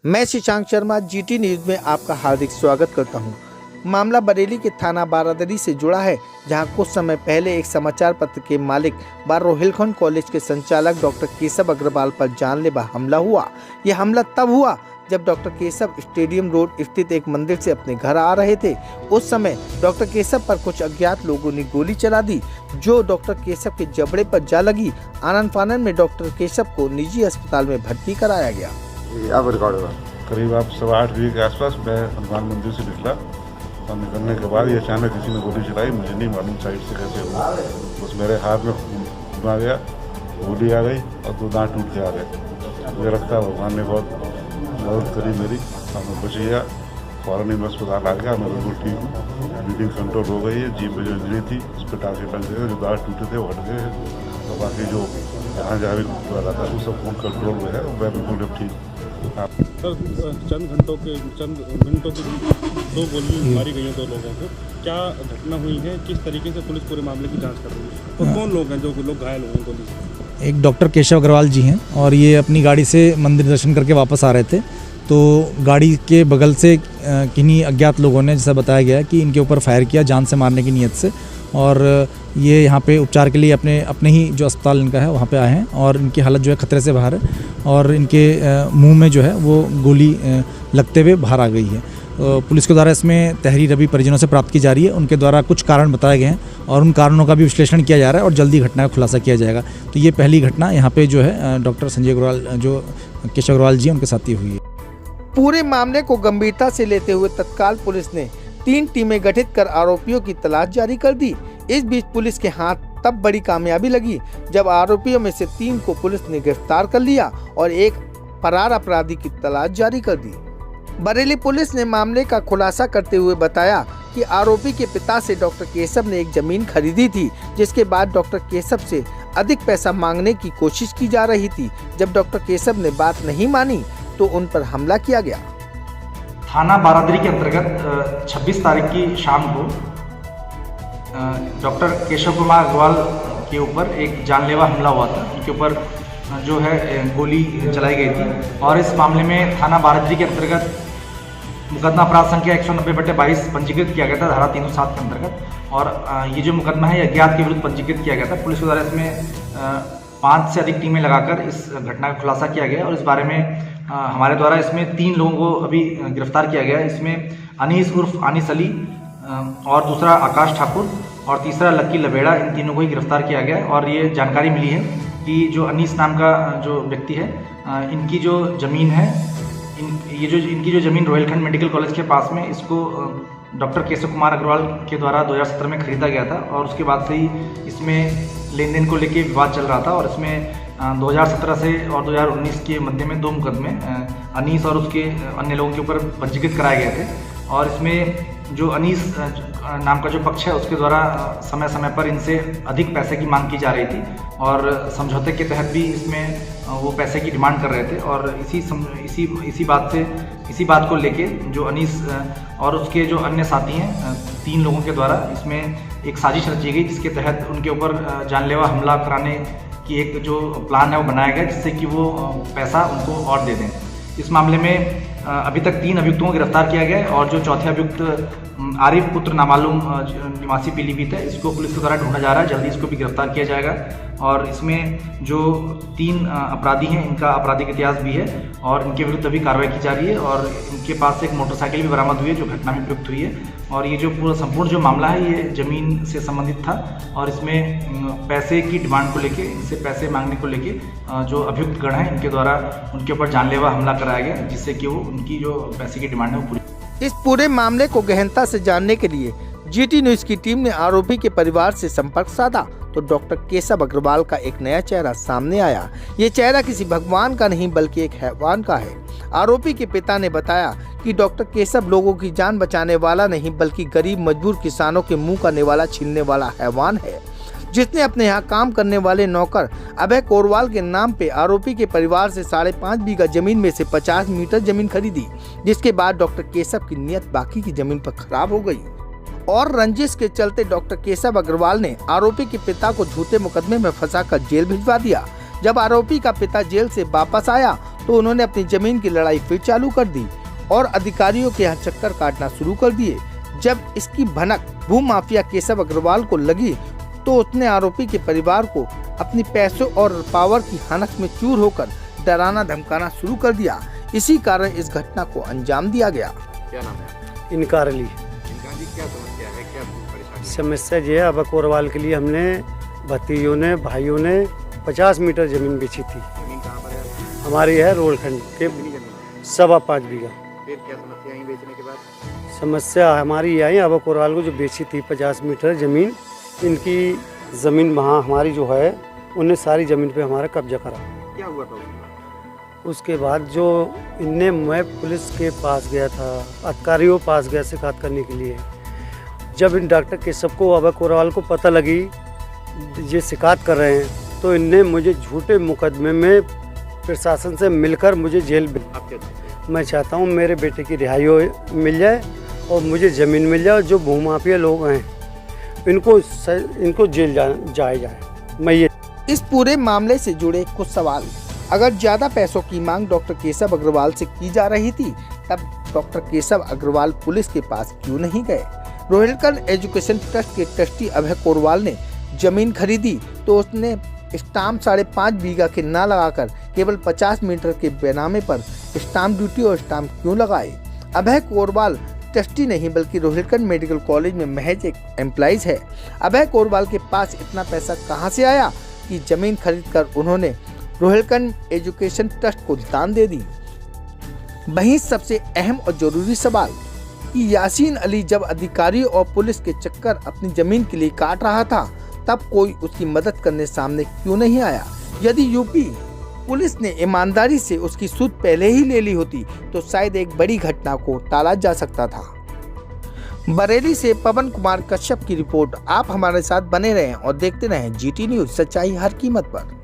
मैं Shashank Sharma GT news में आपका हार्दिक स्वागत करता हूं। मामला बरेली के थाना बारादरी से जुड़ा है, जहां कुछ समय पहले एक समाचार पत्र के मालिक व रोहिलखंड कॉलेज के संचालक डॉक्टर केशव अग्रवाल पर जानलेवा हमला हुआ। यह हमला तब हुआ जब डॉक्टर केशव स्टेडियम रोड स्थित एक मंदिर से अपने घर आ रहे थे। उस समय डॉक्टर केशव पर कुछ अज्ञात लोगों ने गोली चला दी, जो डॉक्टर केशव के जबड़े पर जा लगी। आनन फानन में डॉक्टर केशव को निजी अस्पताल में भर्ती कराया गया। अब रिकॉर्ड होगा। करीब आप 8:15 बजे के आसपास मैं हनुमान मंदिर से निकला और निकलने के बाद ये अचानक किसी ने गोली चलाई। मुझे नहीं मालूम साइड से कैसे हुआ, बस मेरे हाथ में खून आ गया, गोली आ गई और 2 दांत टूट के आ गए। मुझे लगता है भगवान ने बहुत मदद करी मेरी और मैं बच गया। फौरन ही मैं अस्पताल आ गया। मैं बिल्कुल ठीक हूँ, ब्लीडिंग कंट्रोल हो गई है। जीभ में जो इंजरी थी उस पर टाँके लग गए, जो दांत टूटे थे वो हट गए हैं और बाकी जो जहाँ भी वाला था वो सब खून कंट्रोल में है। मैं बिल्कुल अब ठीक हूँ। सर, चंद मिनटों की 2 गोली मारी गई हैं 2 लोगों को। क्या घटना हुई है, किस तरीके से पुलिस पूरे मामले की जांच कर रही है, तो कौन लोग हैं जो लोग घायल हुए हैं गोली से? एक डॉक्टर केशव अग्रवाल जी हैं और ये अपनी गाड़ी से मंदिर दर्शन करके वापस आ रहे थे, तो गाड़ी के बगल से किन्हीं अज्ञात लोगों ने, जैसा बताया गया, कि इनके ऊपर फायर किया जान से मारने की नीयत से। और ये यहाँ पे उपचार के लिए अपने ही जो अस्पताल इनका है वहाँ पे आए हैं और इनकी हालत जो है खतरे से बाहर है और इनके मुंह में जो है वो गोली लगते हुए बाहर आ गई है। पुलिस के द्वारा इसमें तहरीर अभी परिजनों से प्राप्त की जा रही है। उनके द्वारा कुछ कारण बताए गए हैं और उन कारणों का भी विश्लेषण किया जा रहा है और जल्दी घटना का खुलासा किया जाएगा। तो ये पहली घटना यहाँ पे जो है डॉक्टर संजय अग्रवाल, जो केशव अग्रवाल जी, उनके साथ ही हुई है। पूरे मामले को गंभीरता से लेते हुए तत्काल पुलिस ने 3 टीमें गठित कर आरोपियों की तलाश जारी कर दी। इस बीच पुलिस के हाथ तब बड़ी कामयाबी लगी जब आरोपियों में से 3 को पुलिस ने गिरफ्तार कर लिया और एक फरार अपराधी की तलाश जारी कर दी। बरेली पुलिस ने मामले का खुलासा करते हुए बताया कि आरोपी के पिता से डॉक्टर केशव ने एक जमीन खरीदी थी, जिसके बाद डॉक्टर केशव से अधिक पैसा मांगने की कोशिश की जा रही थी। जब डॉक्टर केशव ने बात नहीं मानी तो उन पर हमला किया गया। थाना बारादरी के अंतर्गत 26 तारीख की शाम को डॉक्टर केशव कुमार अग्रवाल के ऊपर एक जानलेवा हमला हुआ था। उनके ऊपर जो है गोली चलाई गई थी और इस मामले में थाना बारादरी के अंतर्गत मुकदमा अपराध संख्या 190/22 पंजीकृत किया गया था, धारा 307 के अंतर्गत। और ये जो मुकदमा है अज्ञात के विरुद्ध पंजीकृत किया गया था। पुलिस के द्वारा इसमें 5 से अधिक टीमें लगाकर इस घटना का खुलासा किया गया और इस बारे में हमारे द्वारा इसमें 3 लोगों को अभी गिरफ्तार किया गया है। इसमें अनीस उर्फ आनिस अली और दूसरा आकाश ठाकुर और तीसरा लक्की लबेड़ा, इन तीनों को ही गिरफ्तार किया गया। और ये जानकारी मिली है कि जो अनीस नाम का जो व्यक्ति है, इनकी जो ज़मीन है, इनकी जो ज़मीन रोहिलखंड मेडिकल कॉलेज के पास में, इसको डॉक्टर केशव कुमार अग्रवाल के द्वारा 2017 में खरीदा गया था और उसके बाद से ही इसमें लेन देन को लेके विवाद चल रहा था। और इसमें 2017 से और 2019 के मध्य में 2 मुकदमे अनीस और उसके अन्य लोगों के ऊपर पंजीकृत कराए गए थे। और इसमें जो अनीस नाम का जो पक्ष है, उसके द्वारा समय समय पर इनसे अधिक पैसे की मांग की जा रही थी और समझौते के तहत भी इसमें वो पैसे की डिमांड कर रहे थे। और इसी बात को लेके जो अनीस और उसके जो अन्य साथी हैं, 3 लोगों के द्वारा इसमें एक साजिश रची गई, जिसके तहत उनके ऊपर जानलेवा हमला कराने की एक जो प्लान है वो बनाया गया, जिससे कि वो पैसा उनको और दे दें। इस मामले में अभी तक 3 अभियुक्तों को गिरफ्तार किया गया है और जो चौथे अभियुक्त आरिफ पुत्र नामालूम निवासी पीलीभीत है, इसको पुलिस के द्वारा ढूंढा जा रहा है। जल्दी इसको भी गिरफ्तार किया जाएगा। और इसमें जो 3 अपराधी हैं, इनका आपराधिक इतिहास भी है और इनके विरुद्ध अभी कार्रवाई की जा रही है। और इनके पास से एक मोटरसाइकिल भी बरामद हुई है, जो घटना में प्रयुक्त हुई है। और ये जो पूरा संपूर्ण जो मामला है, ये ज़मीन से संबंधित था और इसमें पैसे की डिमांड को लेके, इनसे पैसे मांगने को लेके जो अभियुक्त गण हैं, इनके द्वारा उनके ऊपर जानलेवा हमला कराया गया, जिससे कि वो उनकी जो पैसे की डिमांड है वो पूरी। इस पूरे मामले को गहनता से जानने के लिए जीटी न्यूज की टीम ने आरोपी के परिवार से संपर्क साधा तो डॉक्टर केशव अग्रवाल का एक नया चेहरा सामने आया। ये चेहरा किसी भगवान का नहीं बल्कि एक हैवान का है। आरोपी के पिता ने बताया कि डॉक्टर केशव लोगों की जान बचाने वाला नहीं बल्कि गरीब मजबूर किसानों के मुंह का निवाला छीनने वाला हैवान है, जिसने अपने यहाँ काम करने वाले नौकर अभय कोरवाल के नाम पे आरोपी के परिवार से 5.5 बीघा जमीन में से 50 मीटर जमीन खरीदी, जिसके बाद डॉक्टर केशव की नीयत बाकी की जमीन पर खराब हो गई और रंजिश के चलते डॉक्टर केशव अग्रवाल ने आरोपी के पिता को झूठे मुकदमे में फंसाकर जेल भिजवा दिया। जब आरोपी का पिता जेल से वापस आया तो उन्होंने अपनी जमीन की लड़ाई फिर चालू कर दी और अधिकारियों के यहाँ चक्कर काटना शुरू कर दिए। जब इसकी भनक भूमाफिया केशव अग्रवाल को लगी तो उसने आरोपी के परिवार को अपनी पैसों और पावर की हानत में चूर होकर डराना धमकाना शुरू कर दिया। इसी कारण इस घटना को अंजाम दिया गया। क्या नाम है? इनकार अली। इनका जी क्या समस्या है, क्या परेशानी? समस्या ये है, अब कोरवाल के लिए हमने भतीजों ने भाइयों ने 50 मीटर ज़मीन बेची थी। जमीन कहाँ पर है? हमारी है रोलखंड के कितनी जमीन? 5.25 बीघा। फिर क्या समस्या आई बेचने के बाद? समस्या हमारी आई, अब कोरवाल को जो बेची थी 50 मीटर ज़मीन, इनकी ज़मीन वहाँ हमारी जो है उन्हें सारी ज़मीन पे हमारा कब्जा करा। क्या हुआ था उसके बाद? उसके बाद जो इनने, मैं पुलिस के पास गया था, अधिकारियों पास गया शिकायत करने के लिए। जब इन डॉक्टर केशव को अभय कोरवाल को पता लगी ये शिकायत कर रहे हैं तो इनने मुझे झूठे मुकदमे में प्रशासन से मिलकर मुझे जेल में। आप क्या चाहते हैं? मैं चाहता हूँ मेरे बेटे की रिहाई मिल जाए और मुझे ज़मीन मिल जाए और जो भूमाफिया लोग हैं इनको जेल जाए। मैं ये इस पूरे मामले से जुड़े कुछ सवाल। अगर ज्यादा पैसों की मांग डॉक्टर केशव अग्रवाल से की जा रही थी तब डॉक्टर केशव अग्रवाल पुलिस के पास क्यों नहीं गए? रोहिलखंड एजुकेशन ट्रस्ट के ट्रस्टी अभय कोरवाल ने जमीन खरीदी तो उसने स्टाम्प 5.5 बीघा के ना लगाकर केवल 50 मीटर के बेनामे पर स्टाम्प ड्यूटी और स्टाम्प क्यों लगाए? अभय कोरवाल ट्रस्टी नहीं बल्कि रोहिलखंड मेडिकल कॉलेज में महज एक एम्प्लॉइज है। अभय कोरवाल के पास इतना पैसा कहां से आया कि जमीन खरीदकर उन्होंने रोहिलखंड एजुकेशन ट्रस्ट को दान दे दी? वहीं सबसे अहम और जरूरी सवाल कि यासीन अली जब अधिकारियों और पुलिस के चक्कर अपनी जमीन के लिए काट रहा था तब कोई उसकी मदद करने सामने क्यों नहीं आया? यदि यूपी पुलिस ने ईमानदारी से उसकी सूद पहले ही ले ली होती तो शायद एक बड़ी घटना को टाला जा सकता था। बरेली से पवन कुमार कश्यप की रिपोर्ट। आप हमारे साथ बने रहें और देखते रहें GT न्यूज़, सच्चाई हर कीमत पर।